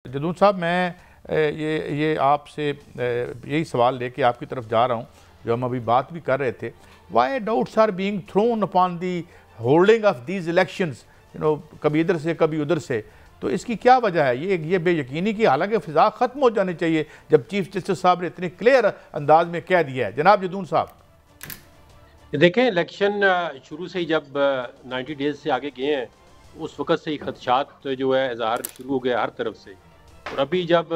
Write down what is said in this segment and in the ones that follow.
जदून साहब, मैं ये आपसे यही सवाल लेके आपकी तरफ जा रहा हूँ जो हम अभी बात भी कर रहे थे। Why doubts are being thrown upon the holding of these elections, कभी इधर से कभी उधर से, तो इसकी क्या वजह है? ये बेयकीनी की, हालांकि फ़िज़ा ख़त्म हो जानी चाहिए जब चीफ जस्टिस साहब ने इतने क्लियर अंदाज में कह दिया है। जनाब जदून साहब, देखें, इलेक्शन शुरू से ही जब 90 डेज से आगे गए हैं उस वक़्त से ही खदशात जो है इजहार शुरू हो गया हर तरफ से। और अभी जब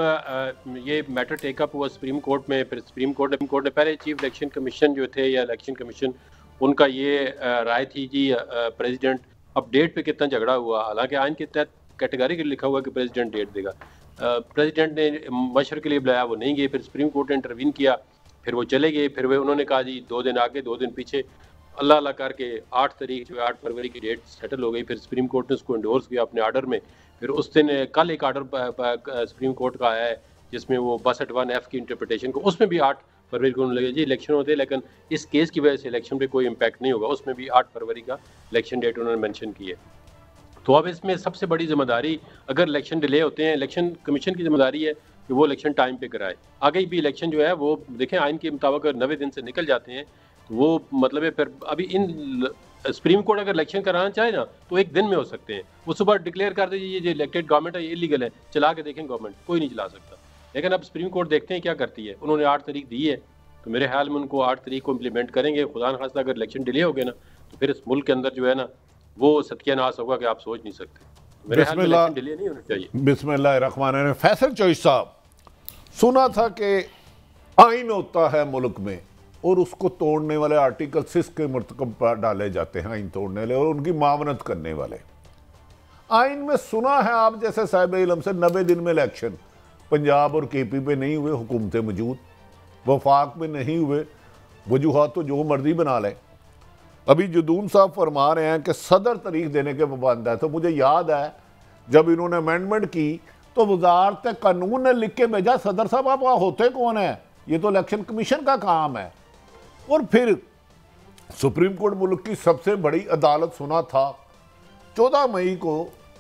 ये मैटर टेकअप हुआ सुप्रीम कोर्ट में, फिर सुप्रीम कोर्ट ने पहले चीफ इलेक्शन कमीशन जो थे या इलेक्शन कमीशन, उनका ये राय थी जी प्रेसिडेंट अब डेट पे कितना झगड़ा हुआ, हालांकि आइन के तहत कैटेगरी लिखा हुआ कि प्रेसिडेंट डेट देगा। प्रेसिडेंट ने मशवरे के लिए बुलाया, वो नहीं गए, फिर सुप्रीम कोर्ट ने इंटरवीन किया, फिर वो चले गए, फिर वे उन्होंने कहा जी 2 दिन आगे 2 दिन पीछे, अल्लाह अल्लाह करके 8 तारीख जो है 8 फरवरी की डेट सेटल हो गई। फिर सुप्रीम कोर्ट ने उसको इंडोर्स किया अपने आर्डर में। फिर उस दिन कल एक आर्डर सुप्रीम कोर्ट का आया है जिसमें वो 62(1)(f) की इंटरप्रिटेशन को, उसमें भी 8 फरवरी को लगे जी इलेक्शन होते हैं, लेकिन इस केस की वजह से इलेक्शन पे कोई इम्पैक्ट नहीं होगा, उसमें भी 8 फरवरी का इलेक्शन डेट उन्होंने मेंशन की है। तो अब इसमें सबसे बड़ी जिम्मेदारी, अगर इलेक्शन डिले होते हैं, इलेक्शन कमीशन की जिम्मेदारी है कि वो इलेक्शन टाइम पे कराए। आगे भी इलेक्शन जो है वो देखें आइन के मुताबिक 90 दिन से निकल जाते हैं, तो वो मतलब है फिर अभी इन सुप्रीम कोर्ट अगर इलेक्शन कराना चाहे ना तो 1 दिन में हो सकते हैं। वो सुबह डिक्लेयर कर दीजिए ये जो इलेक्टेड गवर्नमेंट है ये इलीगल है, चला के देखें गवर्नमेंट, कोई नहीं चला सकता। लेकिन अब सुप्रीम कोर्ट देखते हैं क्या करती है। उन्होंने 8 तारीख दी है, तो मेरे ख्याल में उनको 8 तारीख को इम्प्लीमेंट करेंगे। खुदा न खास्ता अगर इलेक्शन डिले हो गए ना तो फिर इस मुल्क के अंदर जो है ना वो सत्यानाश होगा कि आप सोच नहीं सकते। मेरे ख्याल में इलेक्शन डिले नहीं होना चाहिए। बिस्मिल्लाहिर्रहमानिर्रहीम। फैसल चॉइस साहब, सुना था कि आइन होता है मुल्क में और उसको तोड़ने वाले आर्टिकल 6 के मरतकब पर डाले जाते हैं, आइन तोड़ने वाले और उनकी मावनत करने वाले। आइन में सुना है आप जैसे साहिब इल्म से 90 दिन में इलेक्शन पंजाब और केपी पे नहीं हुए, हुकूमतें मौजूद, वफाक में नहीं हुए, वजूहात तो जो मर्जी बना लें। अभी जदून साहब फरमा रहे हैं कि सदर तारीख देने के पाबंद है, तो मुझे याद है जब इन्होंने अमेंडमेंट की तो वजारत कानून ने लिख के भेजा, सदर साहब आप वहाँ होते कौन है, ये तो इलेक्शन कमीशन का काम है। और फिर सुप्रीम कोर्ट मुल्क की सबसे बड़ी अदालत, सुना था 14 मई को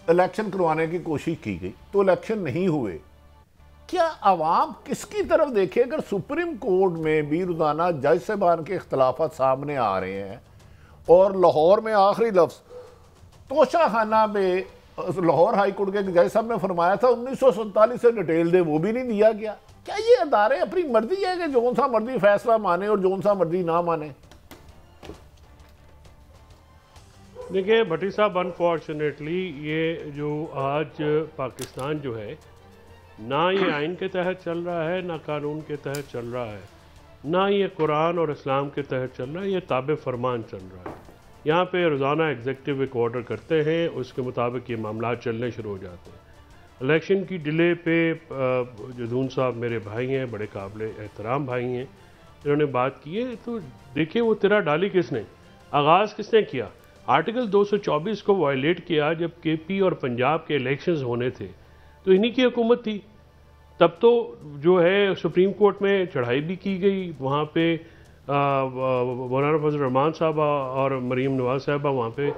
इलेक्शन करवाने की कोशिश की गई तो इलेक्शन नहीं हुए। क्या आवाम किसकी तरफ देखे? अगर सुप्रीम कोर्ट में भी रोजाना जज साहबान के इख्तलाफात सामने आ रहे हैं और लाहौर में आखिरी लफ्ज तोशाखाना में लाहौर हाई कोर्ट के जज साहब ने फरमाया था 1947 से डिटेल दे, वो भी नहीं दिया गया। क्या ये अदारे अपनी मर्जी है कि जोन सा मर्जी फैसला माने और जोन सा मर्जी ना माने? देखिए भट्टी साहब, अनफॉर्चुनेटली ये जो आज पाकिस्तान जो है ना ये आइन के तहत चल रहा है, ना कानून के तहत चल रहा है, ना ये कुरान और इस्लाम के तहत चल रहा है, ये ताबे फरमान चल रहा है। यहाँ पे रोज़ाना एग्जीक्यूटिव एक ऑर्डर करते हैं, उसके मुताबिक ये मामला चलने शुरू हो जाते हैं। इलेक्शन की डिले पे जदून साहब मेरे भाई हैं, बड़े काबिल एहतराम भाई हैं, इन्होंने बात की है। तो देखिए वो तिरा डाली किसने, आगाज़ किसने किया? आर्टिकल 224 को वायलेट किया जब केपी और पंजाब के इलेक्शंस होने थे, तो इन्हीं की हुकूमत थी। तब तो जो है सुप्रीम कोर्ट में चढ़ाई भी की गई, वहाँ पे मौलाना फजल रहमान साहब और मरीम नवाज साहबा वहाँ पे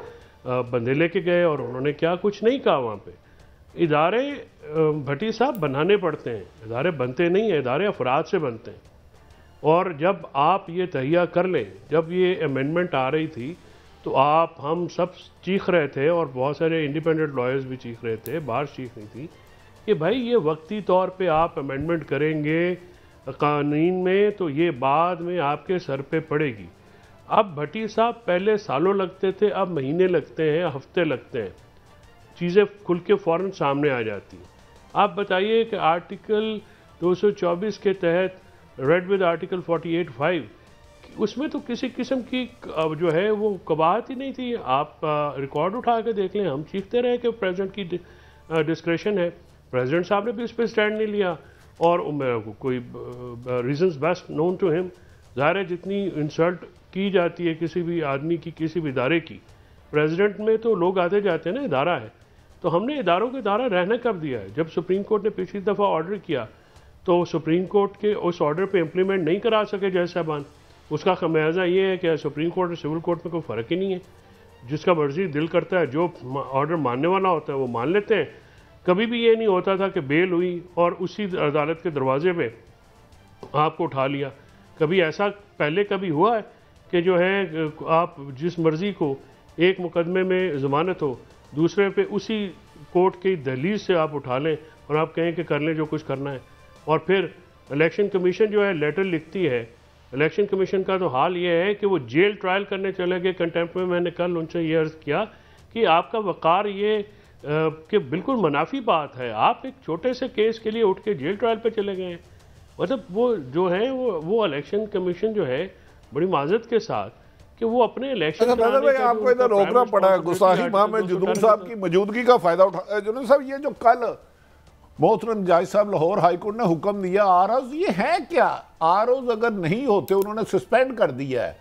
बंदे लेके गए और उन्होंने क्या कुछ नहीं कहा। वहाँ पे इदारे भट्टी साहब बनाने पड़ते हैं, इदारे बनते नहीं हैं, इदारे अफराद से बनते हैं। और जब आप ये तहिया कर लें, जब ये अमेंडमेंट आ रही थी तो हम सब चीख रहे थे और बहुत सारे इंडिपेंडेंट लॉयर्स भी चीख रहे थे, बार चीख रही थी कि भाई ये वक्ती तौर पे आप अमेंडमेंट करेंगे कानून में तो ये बाद में आपके सर पे पड़ेगी। अब भट्टी साहब पहले सालों लगते थे, अब महीने लगते हैं, हफ्ते लगते हैं, चीज़ें खुल के फ़ौरन सामने आ जाती हैं। आप बताइए कि आर्टिकल 224 के तहत रेड विद आर्टिकल 48(5) उसमें तो किसी किस्म की जो है वो कबाहत ही नहीं थी। आप रिकॉर्ड उठा के देख लें, हम चीखते रहे कि प्रेसिडेंट की डिस्क्रेशन है, प्रेसिडेंट साहब ने भी इस पर स्टैंड नहीं लिया और कोई reasons best known to him. ज़ाहिर है जितनी इंसल्ट की जाती है किसी भी आदमी की, किसी भी इदारे की, प्रेसिडेंट में तो लोग आते जाते हैं ना, इदारा है। तो हमने इदारों को इदारा रहना कब दिया है? जब सुप्रीम कोर्ट ने पिछली दफ़ा ऑर्डर किया तो सुप्रीम कोर्ट के उस ऑर्डर पे इम्प्लीमेंट नहीं करा सके जज साहबान। उसका खमियाजा ये है कि सुप्रीम कोर्ट और सिविल कोर्ट में कोई फ़र्क ही नहीं है, जिसका मर्जी दिल करता है जो ऑर्डर मानने वाला होता है वो मान लेते हैं कभी भी ये नहीं होता था कि बेल हुई और उसी अदालत के दरवाजे पे आपको उठा लिया। कभी ऐसा पहले कभी हुआ है कि जो है आप जिस मर्ज़ी को एक मुकदमे में ज़मानत हो, दूसरे पे उसी कोर्ट की दहलीज से आप उठा लें और आप कहें कि कर लें जो कुछ करना है। और फिर इलेक्शन कमीशन जो है लेटर लिखती है। इलेक्शन कमीशन का तो हाल ये है कि वो जेल ट्रायल करने चले गए कंटेम्प्ट में। मैंने कल उनसे ये अर्ज़ किया कि आपका वक़ार ये कि बिल्कुल मुनाफी बात है, आप एक छोटे से केस के लिए उठ के जेल ट्रायल पे चले गए हैं। मतलब वो जो है वो इलेक्शन कमीशन जो है बड़ी माजरत के साथ कि वो अपने इलेक्शन भाई आपको इधर रोकना पड़ा है। गुस्ताखी माह में जुदून साहब की मौजूदगी का फायदा उठा। जुदून साहब, ये जो कल मोहतरम जज साहब लाहौर हाई कोर्ट ने हुक्म दिया आरओज, ये है क्या? आरओज अगर नहीं होते, उन्होंने सस्पेंड कर दिया है,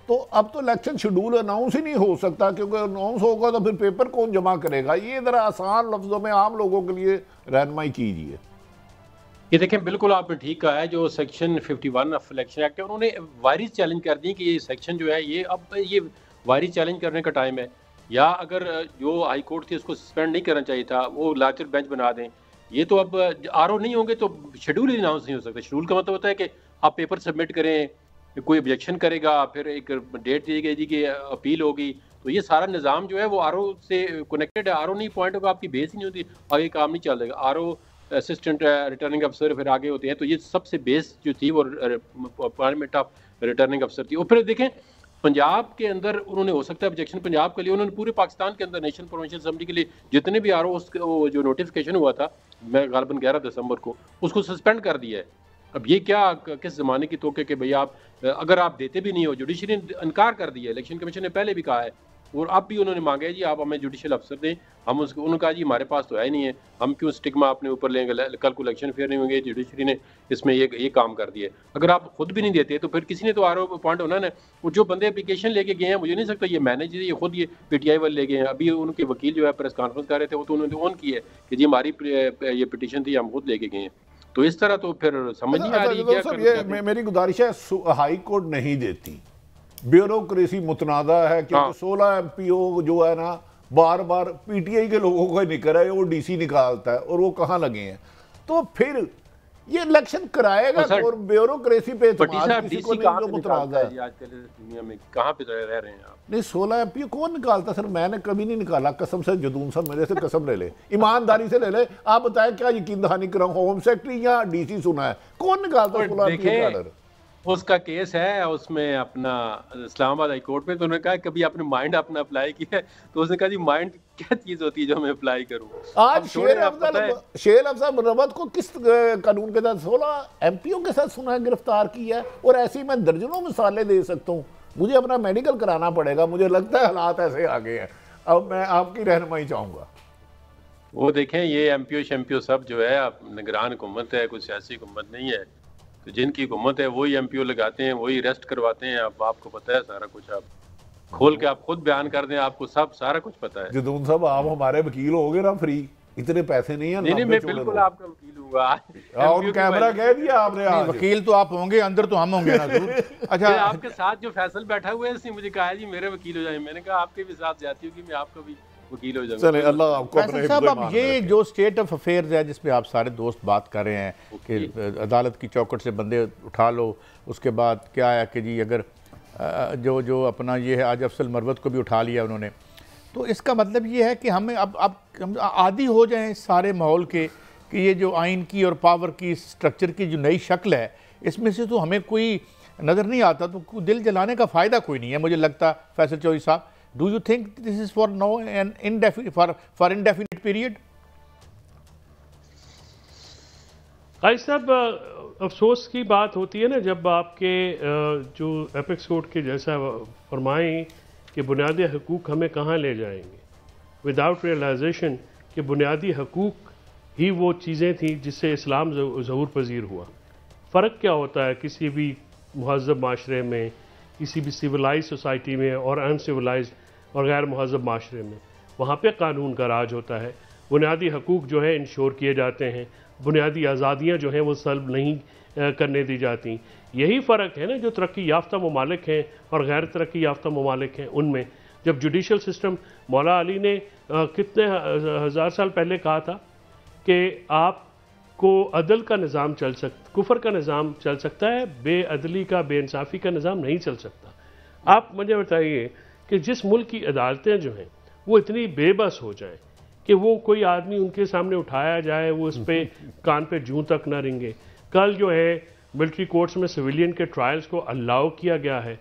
तो अब तो इलेक्शन शेड्यूल अनाउंस ही नहीं हो सकता, क्योंकि अनाउंस होगा तो फिर पेपर कौन जमा करेगा? ये ज़रा आसान लफ्जों में आम लोगों के लिए रहनुमाई कीजिए। ये देखें, बिल्कुल आपने ठीक कहा है। जो सेक्शन 51 ऑफ इलेक्शन एक्ट है, उन्होंने वायरिस चैलेंज कर दी कि ये सेक्शन जो है ये अब ये वायरिस चैलेंज करने का टाइम है। या अगर जो हाई कोर्ट थी उसको सस्पेंड नहीं करना चाहिए था, वो लार्जर बेंच बना दें। ये तो अब आरओ नहीं होंगे तो शेड्यूल ही अनाउंस नहीं हो सकता। शेड्यूल का मतलब होता है कि आप पेपर सबमिट करें, कोई ऑब्जेक्शन करेगा, फिर एक डेट दी गई कि अपील होगी, तो ये सारा निज़ाम जो है वो आरओ से कनेक्टेड है। आरओ नहीं पॉइंट होगा, आपकी बेस ही नहीं होती, आगे काम नहीं चलेगा। आरओ असिस्टेंट रिटर्निंग अफसर फिर आगे होते हैं, तो ये सबसे बेस जो थी वो पार्लियामेंट ऑफ रिटर्निंग अफसर थी। और फिर देखें पंजाब के अंदर उन्होंने हो सकता है ऑब्जेक्शन पंजाब के लिए, उन्होंने पूरे पाकिस्तान के अंदर नेशनल प्रोविंशियल असेंबली के लिए जितने भी आर ओ जो नोटिफिकेशन हुआ था मैं गालबन 11 दिसंबर को, उसको सस्पेंड कर दिया है। अब ये क्या किस ज़माने की तोके कि भैया आप अगर आप देते भी नहीं हो, जुडिशरी ने इनकार कर दिया। इलेक्शन कमीशन ने पहले भी कहा है और अब भी उन्होंने मांगा है जी आप हमें जुडिशल अफसर दें। हम उसको उन्होंने कहा जी हमारे पास तो है ही नहीं है, हम क्यों स्टिग्मा अपने ऊपर लेंगे, कल को इलेक्शन फेयर नहीं होंगे। जुडिशरी ने इसमें ये काम कर दिया है। अगर आप खुद भी नहीं देते तो फिर किसी ने तो आरओ अपॉइंट होना है। वो जो बंदे एप्लीकेशन लेके गए हैं, मुझे नहीं सकता ये मैनेज ये खुद ये पीटीआई वाले ले गए हैं। अभी उनके वकील जो है प्रेस कॉन्फ्रेंस कर रहे थे, वो तो उन्होंने ऑन की है कि जी हमारी ये पिटीशन थी, हम खुद लेके गए हैं। तो इस तरह तो फिर समझ नहीं आ रही क्या। मेरी गुजारिश है, हाई कोर्ट नहीं देती, ब्यूरोक्रेसी मुतनाज़ा है, क्योंकि 16 एमपीओ जो है ना बार बार पीटीआई के लोगों को निकल रहा है, वो डीसी निकालता है और वो कहाँ लगे हैं। तो फिर ये इलेक्शन कराएगा और ब्यूरोक्रेसी पे किसी को नहीं, जो मुतनाज़ा है आजकल दुनिया में। कहाँ पे रह रहे हैं आप? नहीं, 16 एमपीओ कौन निकालता? सर मैंने कभी नहीं निकाला, कसम से। जदून साहब मेरे से कसम ले ले, ईमानदारी से ले ले। आप बताएं क्या यकीन दहानी कराऊं, होम सेक्रेटरी या डीसी सुना है? कौन निकालता 16 एमपीओ का ऑर्डर? उसका केस है उसमें अपना इस्लामाबाद हाई कोर्ट में। तो उन्होंने कहा कभी आपने माइंड अपना अप्लाई किया है? तो उसने कहा जी माइंड क्या चीज होती है जो मैं अप्लाई करूं। आज शेर अफजल मुरवत को किस कानून के तहत 16 एमपीओ के साथ सुना है गिरफ्तार किया है? और ऐसी मैं दर्जनों मिसालें दे सकता हूँ। मुझे अपना मेडिकल कराना पड़ेगा, मुझे लगता है हालात ऐसे आ गए हैं। अब मैं आपकी रहनुमाई चाहूंगा। वो देखें ये एमपीओ शैम्पियो सब जो है निगरान हुकूमत है, कुछ ऐसी हुकूमत नहीं है। तो जिनकी हुकूमत है वही एमपीओ लगाते हैं, वही अरेस्ट करवाते हैं। अब आपको पता है सारा कुछ, आप खोल के आप खुद बयान कर दें, आपको सब सारा कुछ पता है। जदून साहब आप हमारे वकील होगे ना फ्री? इतने पैसे नहीं है। नहीं, मैं बिल्कुल आपका वकील हूँगा। और कैमरा कह दिया आपने, वकील तो आप होंगे, अंदर तो हम होंगे ना जरूर। अच्छा, आपके साथ जो फैसल बैठा हुआ है इसने मुझे कहा जी मेरे वकील हो जाए। मैंने कहा आपके भी साथ जाती होगी, मैं आपका भी वकील हो जाऊंगा। चले अल्लाह आपको अपने साहब, अब ये जो स्टेट ऑफ अफेयर्स है जिसमें आप सारे दोस्त बात कर रहे हैं कि अदालत की चौखट से बंदे उठा लो, उसके बाद क्या है कि जी अगर जो अपना ये है आज अफसल मरवत को भी उठा लिया उन्होंने, तो इसका मतलब ये है कि हमें अब हम आदी हो जाएं इस सारे माहौल के कि ये जो आइन की और पावर की स्ट्रक्चर की जो नई शक्ल है इसमें से तो हमें कोई नज़र नहीं आता, तो दिल जलाने का फ़ायदा कोई नहीं है मुझे लगता। Faisal Chaudhry sahab, do you think this is for no end for indefinite period? भाई साहब, अफसोस की बात होती है ना जब आपके जो एपेक्स कोर्ट के जैसा फरमाएं कि बुनियादी हकूक़ हमें कहाँ ले जाएंगे, विदाउट रियलाइजेशन कि बुनियादी हकूक़ ही वो चीज़ें थी जिससे इस्लाम ज़हूर पजीर हुआ। फ़र्क क्या होता है किसी भी महज़ब माशरे में, किसी भी सिविलाइज सोसाइटी में और अनसिविलाइज और गैर महज़ब माशरे में? वहाँ पे कानून का राज होता है, बुनियादी हकूक़ जो है इंश्योर किए जाते हैं, बुनियादी आज़ादियाँ जो हैं वो सल्ब नहीं करने दी जाती। यही फ़र्क है ना जो तरक्की याफ्ता ममालिक हैं और गैर तरक्की याफ्ता ममालिक हैं उनमें। जब जुडिशल सिस्टम, मौला अली ने कितने हज़ार साल पहले कहा था कि आपको अदल का निज़ाम चल कुफर का निज़ाम चल सकता है, बेअदली का, बेइंसाफ़ी का निज़ाम नहीं चल सकता। आप मुझे बताइए कि जिस मुल्क की अदालतें जो हैं वो इतनी बेबस हो जाएं कि वो कोई आदमी उनके सामने उठाया जाए वो उस पर कान पे जूं तक ना रेंगे। कल जो है मिलिट्री कोर्ट्स में सिविलियन के ट्रायल्स को अलाउ किया गया है,